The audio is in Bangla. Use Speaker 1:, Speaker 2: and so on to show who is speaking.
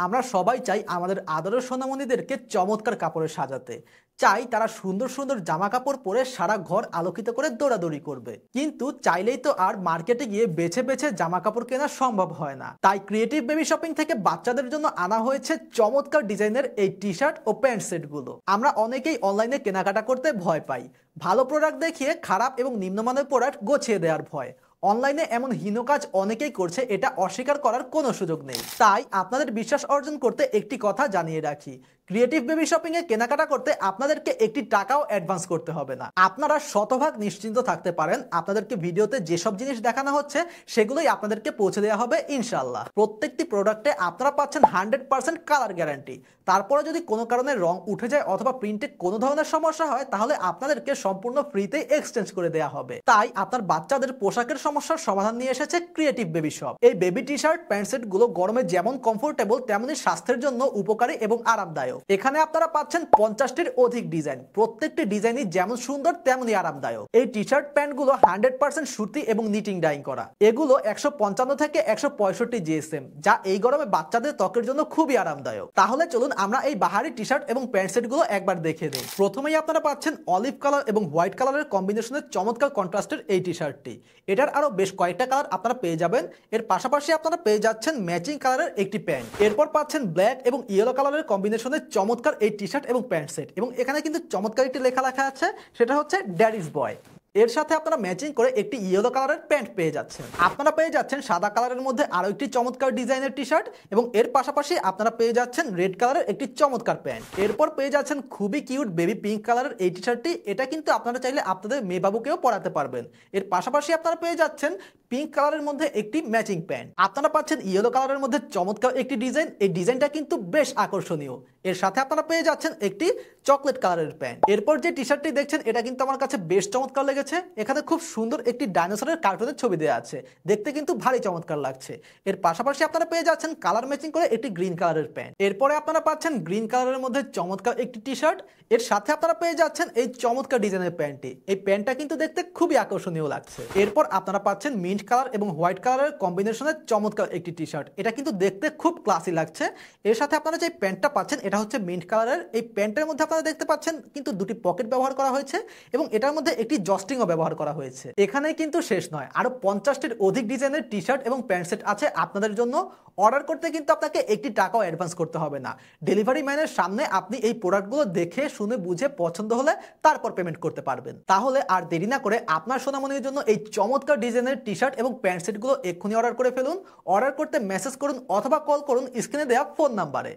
Speaker 1: আমরা সবাই চাই আমাদের আদরের সোনামণিদেরকে চমৎকার কাপড়ে সাজাতে, চাই তারা সুন্দর সুন্দর জামা কাপড় পরে সারা ঘর আলোকিত করে দৌড়াদৌড়ি করবে। কিন্তু চাইলেই তো আর মার্কেটে গিয়ে বেছে বেছে জামা কাপড় কেনা সম্ভব হয় না। তাই ক্রিয়েটিভ বেবি শপিং থেকে বাচ্চাদের জন্য আনা হয়েছে চমৎকার ডিজাইনের এই টি শার্ট ও প্যান্ট সেটগুলো। আমরা অনেকেই অনলাইনে কেনাকাটা করতে ভয় পাই, ভালো প্রোডাক্ট দেখিয়ে খারাপ এবং নিম্নমানের প্রোডাক্ট গোছিয়ে দেওয়ার ভয়। অনলাইনে এমন হীন কাজ অনেকেই করছে, এটা অস্বীকার করার কোনো সুযোগ নেই। তাই আপনাদের বিশ্বাস অর্জন করতে একটি কথা জানিয়ে রাখি, ক্রিয়েটিভ বেবি শপিং এ কেনাকাটা করতে আপনাদেরকে একটি টাকাও অ্যাডভান্স করতে হবে না। আপনারা শতভাগ নিশ্চিন্ত থাকতে পারেন, আপনাদেরকে ভিডিওতে যেসব জিনিস দেখানো হচ্ছে সেগুলোই আপনাদেরকে পৌঁছে দেওয়া হবে ইনশাআল্লাহ। প্রত্যেকটি প্রোডাক্টে আপনারা পাচ্ছেন 100% কালার গ্যারান্টি। তারপরে যদি কোনো কারণে রং উঠে যায় অথবা প্রিন্টে কোনো ধরনের সমস্যা হয়, তাহলে আপনাদেরকে সম্পূর্ণ ফ্রিতে এক্সচেঞ্জ করে দেওয়া হবে। তাই আপনার বাচ্চাদের পোশাকের সমস্যার সমাধান নিয়ে এসেছে ক্রিয়েটিভ বেবি শপ। এই baby T shirt pant set গুলো গরমে যেমন কমফোর্টেবল, তেমনি স্বাস্থ্যের জন্য উপকারী এবং আরামদায়ক। এখানে আপনারা পাচ্ছেন 50টির অধিক ডিজাইন, প্রত্যেকটি ডিজাইনই যেমন সুন্দর তেমনি আরামদায়ক। এই টি শার্ট প্যান্ট গুলো 100% সুতি এবং নিটিং ডাইং করা। এগুলো 155 থেকে 165 জিএসএম, যা এই গরমে বাচ্চাদের ত্বকের জন্য খুবই আরামদায়ক। তাহলে চলুন আমরা এই বাহারি টি শার্ট এবং প্যান্ট সেট গুলো একবার দেখে দিই। প্রথমেই আপনারা পাচ্ছেন অলিভ কালার এবং হোয়াইট কালারের কম্বিনেশনের চমৎকার কন্ট্রাস্টের এই টি শার্টটি। এটার আরো বেশ কয়েকটা কালার আপনারা পেয়ে যাবেন। এর পাশাপাশি আপনারা পেয়ে যাচ্ছেন ম্যাচিং কালারের একটি প্যান্ট। এরপর পাচ্ছেন ব্ল্যাক এবং ইয়েলো কালারের কম্বিনেশনের চমৎকার এই টি শার্ট এবং প্যান্ট সেট, এবং এখানে কিন্তু চমৎকার একটি লেখা আছে, সেটা হচ্ছে ড্যাডিস বয়। এর সাথে আপনারা ম্যাচিং করে একটি ইয়েলো কালারের প্যান্ট পেয়ে যাচ্ছেন। আপনারা পেয়ে যাচ্ছেন সাদা কালারের মধ্যে আরো একটি চমৎকার ডিজাইনের টি শার্ট, এবং এর পাশাপাশি আপনারা পেয়ে যাচ্ছেন রেড কালারের একটি চমৎকার প্যান্ট। এরপর পেয়ে যাচ্ছেন খুবই কিউট বেবি পিঙ্ক কালারের এই টি শার্টটি। এটা কিন্তু আপনারা চাইলে আপনাদের মেয়ে বাবুকেও পরাতে পারবেন। এর পাশাপাশি আপনারা পেয়ে যাচ্ছেন পিঙ্ক কালারের মধ্যে একটি ম্যাচিং প্যান্ট। আপনারা পাচ্ছেন ইয়েলো কালারের মধ্যে চমৎকার একটি ডিজাইন, এই ডিজাইনটা কিন্তু বেশ আকর্ষণীয়। এর সাথে আপনারা পেয়ে যাচ্ছেন একটি চকলেট কালারের প্যান্ট। এরপর যে টি শার্টটি দেখছেন এটা কিন্তু আমার কাছে বেশ চমৎকার লেগেছে। এখানে খুব সুন্দর একটি ডাইনোসরের কার্টুনের ছবি দেওয়া আছে, দেখতে কিন্তু ভারী চমৎকার লাগছে। এর পাশাপাশি আপনারা পেয়ে যাচ্ছেন কালার ম্যাচিং করে একটি গ্রিন কালারের প্যান্ট। এরপরে আপনারা পাচ্ছেন গ্রিন কালারের মধ্যে চমৎকার একটি টি শার্ট। এর সাথে আপনারা পেয়ে যাচ্ছেন এই চমৎকার ডিজাইনের প্যান্টটি। এই প্যান্টটা কিন্তু দেখতে খুবই আকর্ষণীয় লাগছে। এরপর আপনারা পাচ্ছেন মিন্ট কালার এবং হোয়াইট কালারের কম্বিনেশনের চমৎকার একটি টি শার্ট। এটা কিন্তু দেখতে খুব ক্লাসি লাগছে। এর সাথে আপনারা যে প্যান্টটা পাচ্ছেন এটা হচ্ছে মিন্ট কালারের। এই প্যান্টের মধ্যে আপনারা দেখতে পাচ্ছেন কিন্তু দুটি পকেট ব্যবহার করা হয়েছে, এবং এটার মধ্যে একটি জস্টিংও ব্যবহার করা হয়েছে। এখানেই কিন্তু শেষ নয়, আরো 50টির অধিক ডিজাইনের টি শার্ট এবং প্যান্ট সেট আছে আপনাদের জন্য। অর্ডার করতে কিন্তু আপনাকে একটি টাকাও অ্যাডভান্স করতে হবে না। ডেলিভারি ম্যানের সামনে আপনি এই প্রোডাক্টগুলো দেখে শুনে বুঝে পছন্দ হলে তারপর পেমেন্ট করতে পারবেন। তাহলে আর দেরি না করে আপনার সোনামণির জন্য এই চমৎকার ডিজাইনের টি শার্ট এবং প্যান্ট সেটগুলো এক্ষুনি অর্ডার করে ফেলুন। অর্ডার করতে মেসেজ করুন অথবা কল করুন স্ক্রিনে দেওয়া ফোন নাম্বারে।